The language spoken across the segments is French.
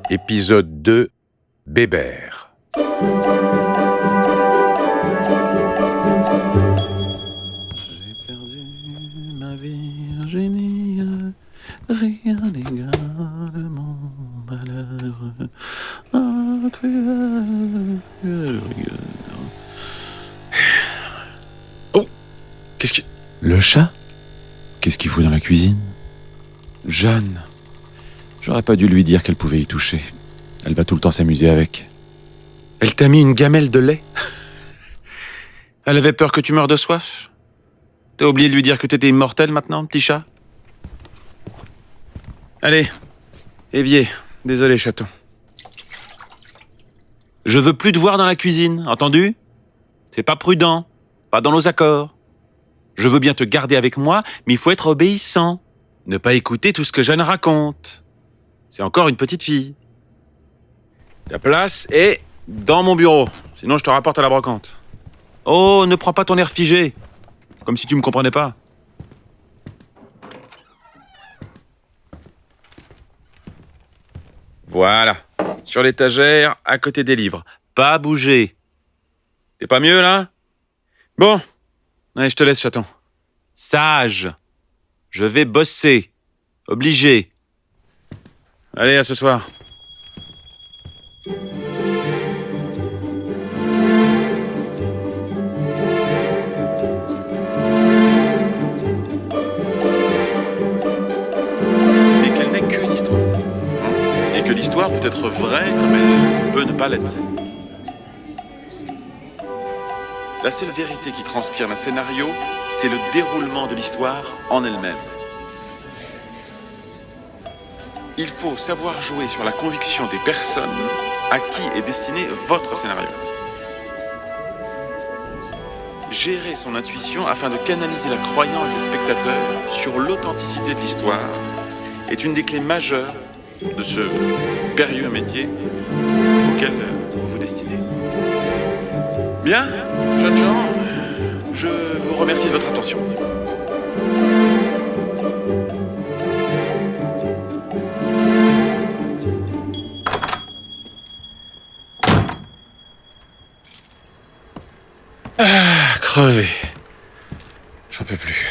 Épisode 2, Bébert. J'ai perdu ma Virginie, rien n'égale mon malheur. Ah, cruel rigueur. Oh, qu'est-ce que... Le chat? Qu'est-ce qu'il fout dans la cuisine? Jeanne. J'aurais pas dû lui dire qu'elle pouvait y toucher. Elle va tout le temps s'amuser avec. Elle t'a mis une gamelle de lait? Elle avait peur que tu meures de soif? T'as oublié de lui dire que t'étais immortel maintenant, petit chat? Allez, évier. Désolé, chaton. Je veux plus te voir dans la cuisine, entendu? C'est pas prudent, pas dans nos accords. Je veux bien te garder avec moi, mais il faut être obéissant. Ne pas écouter tout ce que Jeanne raconte. C'est encore une petite fille. Ta place est dans mon bureau, sinon je te rapporte à la brocante. Oh, ne prends pas ton air figé, comme si tu me comprenais pas. Voilà, sur l'étagère, à côté des livres. Pas bouger. T'es pas mieux, là? Bon, allez, je te laisse, chaton. Sage. Je vais bosser. Obligé. Allez, à ce soir. Mais qu'elle n'est qu'une histoire. Et que l'histoire peut être vraie comme elle peut ne pas l'être. La seule vérité qui transpire d'un scénario, c'est le déroulement de l'histoire en elle-même. Il faut savoir jouer sur la conviction des personnes à qui est destiné votre scénario. Gérer son intuition afin de canaliser la croyance des spectateurs sur l'authenticité de l'histoire est une des clés majeures de ce périlleux métier auquel vous vous destinez. Bien, jeunes gens, je vous remercie de votre attention. Crevé. J'en peux plus.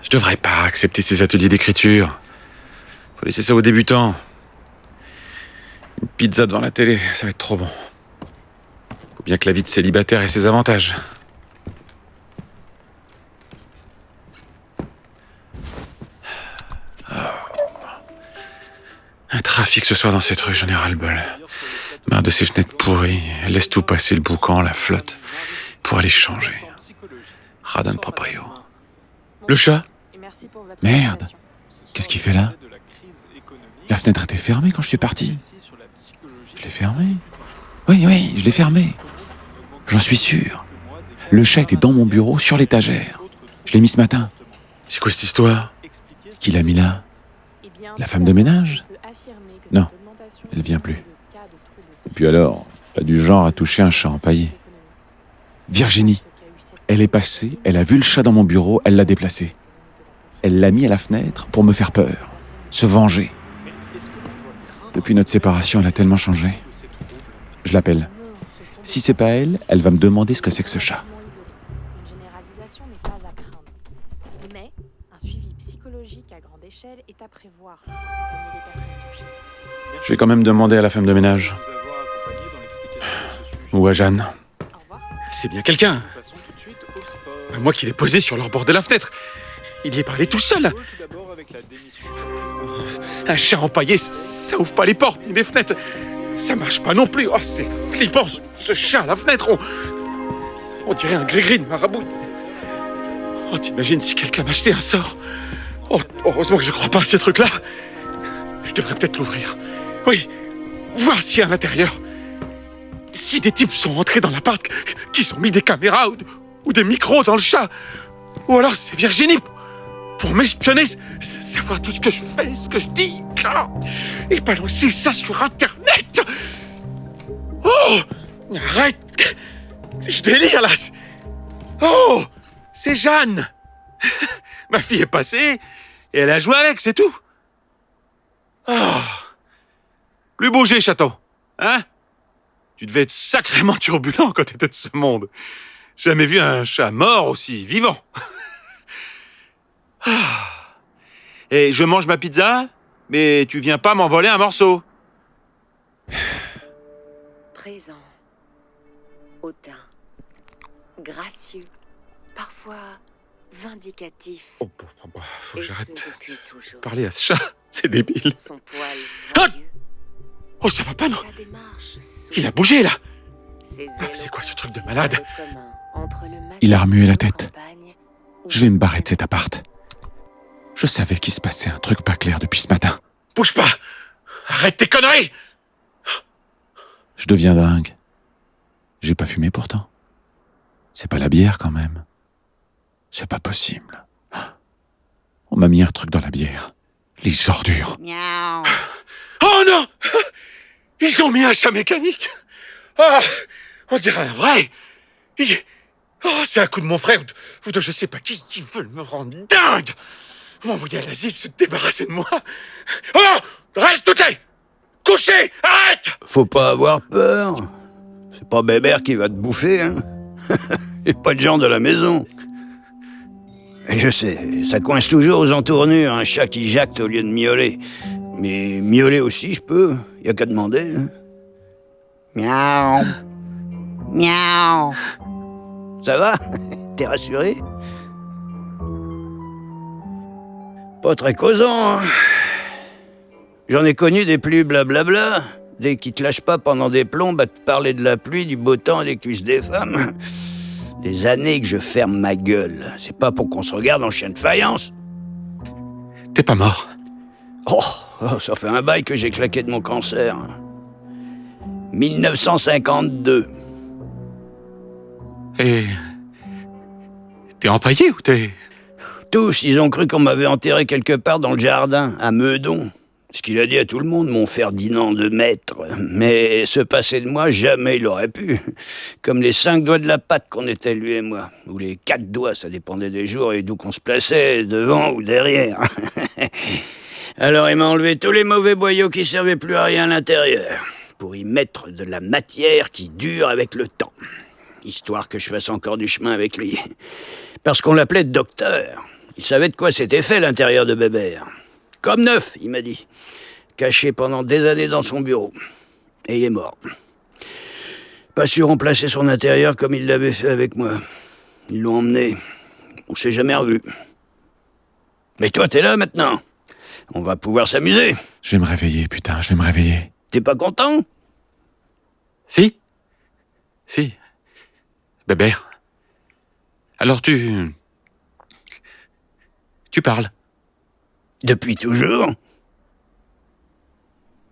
Je devrais pas accepter ces ateliers d'écriture. Faut laisser ça aux débutants. Une pizza devant la télé, ça va être trop bon. Faut bien que la vie de célibataire ait ses avantages. Un trafic ce soir dans cette rue, j'en ai ras-le-bol. Marre de ces fenêtres pourries, elle laisse tout passer, le boucan, la flotte, pour aller changer. Radin de proprio. Le chat? Merde. Qu'est-ce qu'il fait là? La fenêtre était fermée quand je suis parti. Je l'ai fermée. Oui, je l'ai fermée. J'en suis sûr. Le chat était dans mon bureau, sur l'étagère. Je l'ai mis ce matin. C'est quoi cette histoire? Qui l'a mis là? La femme de ménage? Non, elle vient plus. Et puis alors, pas du genre à toucher un chat empaillé. Virginie, elle est passée, elle a vu le chat dans mon bureau, elle l'a déplacé. Elle l'a mis à la fenêtre pour me faire peur, se venger. Depuis notre séparation, elle a tellement changé. Je l'appelle. Si c'est pas elle, elle va me demander ce que c'est que ce chat. Une généralisation n'est pas à craindre. Mais un suivi psychologique à grande échelle est à prévoir pour accompagner les personnes touchées. Je vais quand même demander à la femme de ménage. Ou à Jeanne. Au revoir. C'est bien quelqu'un. Moi qui l'ai posé sur leur bord de la fenêtre. Il y est pas allé tout seul. Un chat empaillé, ça ouvre pas les portes ni les fenêtres. Ça marche pas non plus. Oh, c'est flippant, ce chat à la fenêtre. On dirait un gris-gris de marabout. Oh, t'imagines si quelqu'un m'achetait un sort. Oh, heureusement que je crois pas à ces trucs-là. Je devrais peut-être l'ouvrir. Oui, voir s'il y a à l'intérieur. Si des types sont entrés dans l'appart, qu'ils ont mis des caméras ou des micros dans le chat. Ou alors c'est Virginie pour m'espionner, savoir tout ce que je fais, ce que je dis, et balancer ça sur Internet. Oh, arrête, je délire là. Oh, c'est Jeanne. Ma fille est passée, et elle a joué avec, c'est tout. Ah. Plus bouger, chaton. Hein? Tu devais être sacrément turbulent quand t'étais de ce monde. Jamais vu un chat mort aussi vivant. Ah. Et je mange ma pizza, mais tu viens pas m'en voler un morceau. Présent, hautain, gracieux, parfois vindicatif. Oh, faut que et j'arrête ce depuis toujours. de parler à ce chat. C'est débile. Son poil Ah soyeux, Oh, ça va pas, non? sa démarche Il a bougé, là. ses c'est quoi ce truc de éloquences, malade? le commun entre le Il a remué la matin tête. de campagne ou Je vais me barrer de cet appart. Je savais qu'il se passait un truc pas clair depuis ce matin. Bouge pas! Arrête tes conneries! Je deviens dingue. J'ai pas fumé pourtant. C'est pas la bière quand même. C'est pas possible. On m'a mis un truc dans la bière. Les ordures. Miaou. Oh non! Ils ont mis un chat mécanique! Ah! On dirait un vrai! Oh, c'est un coup de mon frère ou de je sais pas qui veulent me rendre dingue! M'envoyer à l'asile, se débarrasser de moi! Oh! Reste touché! Couché! Arrête! Faut pas avoir peur. C'est pas Bébert qui va te bouffer, hein. Et pas de gens de la maison. Et je sais, ça coince toujours aux entournures, un chat qui jacte au lieu de miauler. Mais miauler aussi, je peux. Y a qu'à demander, hein. Miaou. Miaou. Ça va? T'es rassuré? Pas très causant, hein. J'en ai connu des plus blablabla. Dès qu'ils te lâchent pas pendant des plombes à te parler de la pluie, du beau temps et des cuisses des femmes. Des années que je ferme ma gueule. C'est pas pour qu'on se regarde en chien de faïence. T'es pas mort. Oh, ça fait un bail que j'ai claqué de mon cancer. 1952. Et... T'es empaillé ou t'es... Tous, ils ont cru qu'on m'avait enterré quelque part dans le jardin, à Meudon. Ce qu'il a dit à tout le monde, mon Ferdinand de Maître. Mais se passer de moi, jamais il aurait pu. Comme les 5 doigts de la patte qu'on était, lui et moi. Ou les 4 doigts, ça dépendait des jours et d'où qu'on se plaçait, devant ou derrière. Alors il m'a enlevé tous les mauvais boyaux qui servaient plus à rien à l'intérieur, pour y mettre de la matière qui dure avec le temps. Histoire que je fasse encore du chemin avec lui. Parce qu'on l'appelait docteur. Il savait de quoi c'était fait l'intérieur de Bébert. Comme neuf, il m'a dit. Caché pendant des années dans son bureau. Et il est mort. Pas sûr on plaçait son intérieur comme il l'avait fait avec moi. Ils l'ont emmené. On s'est jamais revu. Mais toi, t'es là maintenant. On va pouvoir s'amuser. Je vais me réveiller, putain, je vais me réveiller. T'es pas content? Si. Si. Bébert. Alors tu parles. Depuis toujours.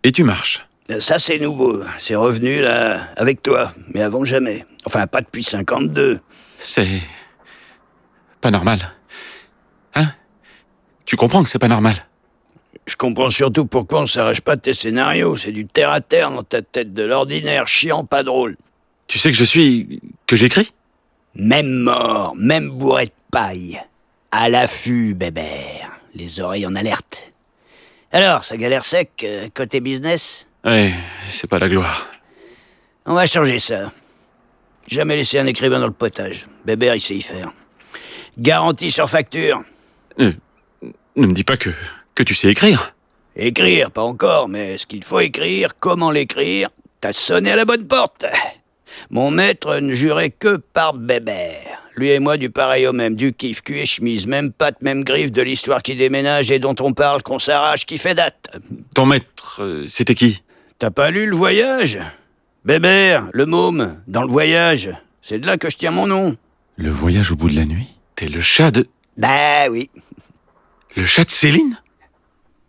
Et tu marches. Ça, c'est nouveau. C'est revenu, là, avec toi. Mais avant, jamais. Enfin, pas depuis 52. C'est... pas normal. Hein? Tu comprends que c'est pas normal? Je comprends surtout pourquoi on s'arrache pas de tes scénarios. C'est du terre-à-terre dans ta tête, de l'ordinaire, chiant, pas drôle. Tu sais que j'écris? Même mort, même bourré de paille. À l'affût, Bébert. Les oreilles en alerte. Alors, ça galère sec, côté business? Ouais, c'est pas la gloire. On va changer ça. Jamais laisser un écrivain dans le potage. Bébert, il sait y faire. Garantie sur facture. Ne me dis pas que tu sais écrire. Écrire, pas encore, mais ce qu'il faut écrire, comment l'écrire, t'as sonné à la bonne porte. Mon maître ne jurait que par Bébert. Lui et moi, du pareil au même, du kiff, cul et chemise, même patte, même griffe de l'histoire qui déménage et dont on parle, qu'on s'arrache, qui fait date. Ton maître, c'était qui? T'as pas lu Le Voyage? Bébert, le môme, dans Le Voyage. C'est de là que je tiens mon nom. Le voyage au bout de la nuit? T'es le chat de... Bah oui. Le chat de Céline?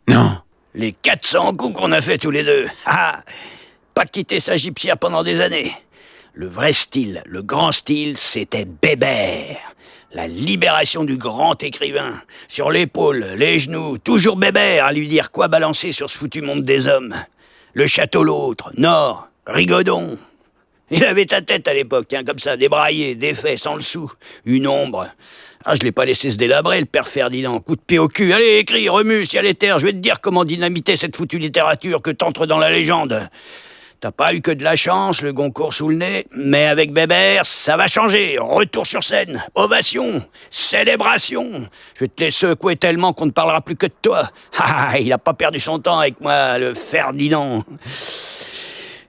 Non. Les 400 coups qu'on a fait tous les deux. Ah, pas quitter sa gypsière pendant des années. Le vrai style, le grand style, c'était Bébert. La libération du grand écrivain. Sur l'épaule, les genoux, toujours Bébert à lui dire quoi balancer sur ce foutu monde des hommes. Le château l'autre, Nord, Rigaudon. Il avait ta tête à l'époque, comme ça, débraillé, défait, sans le sou. Une ombre. Ah, je l'ai pas laissé se délabrer, le père Ferdinand. Coup de pied au cul. Allez, écris, remue, ciel et terre. Je vais te dire comment dynamiter cette foutue littérature que t'entres dans la légende. T'as pas eu que de la chance, le Goncourt sous le nez, mais avec Bébert, ça va changer. Retour sur scène, ovation, célébration. Je vais te les secouer tellement qu'on ne parlera plus que de toi. Ah, il a pas perdu son temps avec moi, le Ferdinand.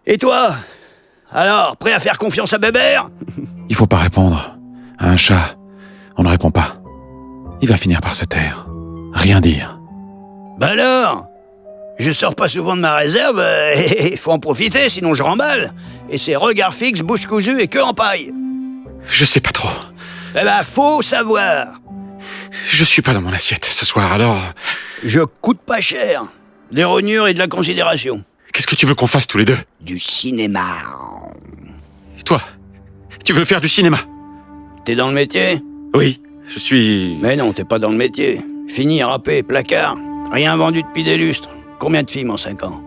Et toi? Alors, prêt à faire confiance à Bébert? Il faut pas répondre. À un chat, on ne répond pas. Il va finir par se taire. Rien dire. Bah alors? Je sors pas souvent de ma réserve, il faut en profiter, sinon je remballe. Et c'est regard fixe, bouche cousue et queue en paille. Je sais pas trop. Eh ben, faut savoir. Je suis pas dans mon assiette ce soir, alors... Je coûte pas cher. Des rognures et de la considération. Qu'est-ce que tu veux qu'on fasse tous les deux? Du cinéma. Et toi? Tu veux faire du cinéma? T'es dans le métier? Oui, je suis... Mais non, t'es pas dans le métier. Fini, râpé, placard. Rien vendu depuis des lustres. Combien de films en 5 ans?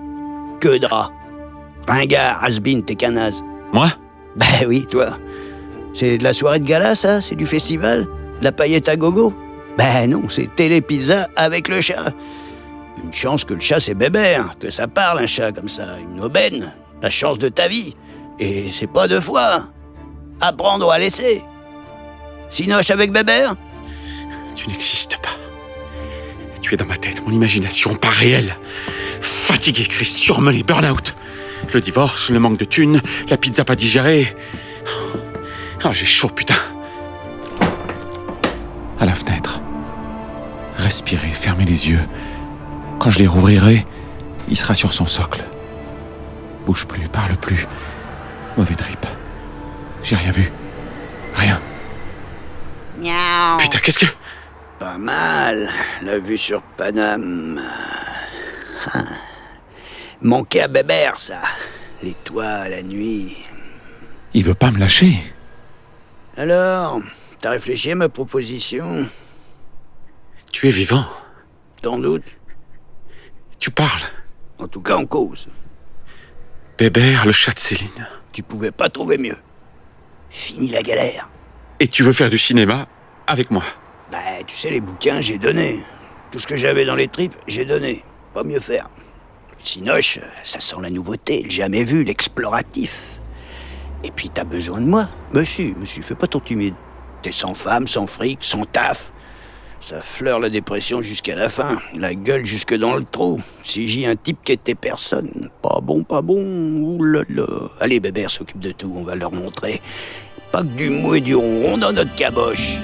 Que de rats. Ringard, has-been, t'es qu'un naze. Moi? Ben oui, toi. C'est de la soirée de gala, ça? C'est du festival? De la paillette à gogo? Ben non, c'est télé-pizza avec le chat. Une chance que le chat c'est Bébert, que ça parle un chat comme ça, une aubaine. La chance de ta vie. Et c'est pas 2 fois. Apprendre ou à laisser. Sinoche avec Bébert? Tu n'existes pas. Tu es dans ma tête, mon imagination, pas réelle. Fatigué, Chris, surmené, burn-out. Le divorce, le manque de thunes, la pizza pas digérée. Oh, j'ai chaud, putain. À la fenêtre. Respirer, fermer les yeux. Quand je les rouvrirai, il sera sur son socle. Bouge plus, parle plus. Mauvais trip. J'ai rien vu. Rien. Miaou. Putain, qu'est-ce que... Pas mal, la vue sur Paname. Manquait à Bébert, ça. Les toits, la nuit. Il veut pas me lâcher. Alors, t'as réfléchi à ma proposition? Tu es vivant. T'en doutes? Tu parles. En tout cas, en cause. Bébert, le chat de Céline. Tu pouvais pas trouver mieux. Fini la galère. Et tu veux faire du cinéma avec moi. Bah, tu sais, les bouquins, j'ai donné. Tout ce que j'avais dans les tripes, j'ai donné. Pas mieux faire. Le cinoche, ça sent la nouveauté, le jamais vu, l'exploratif. Et puis t'as besoin de moi. Monsieur, fais pas ton timide. T'es sans femme, sans fric, sans taf. Ça fleure la dépression jusqu'à la fin. La gueule jusque dans le trou. Si j'ai un type qui était personne. Pas bon, pas bon. Oulala. Allez, Bébert s'occupe de tout, on va leur montrer. Pas que du mou et du ronron dans notre caboche.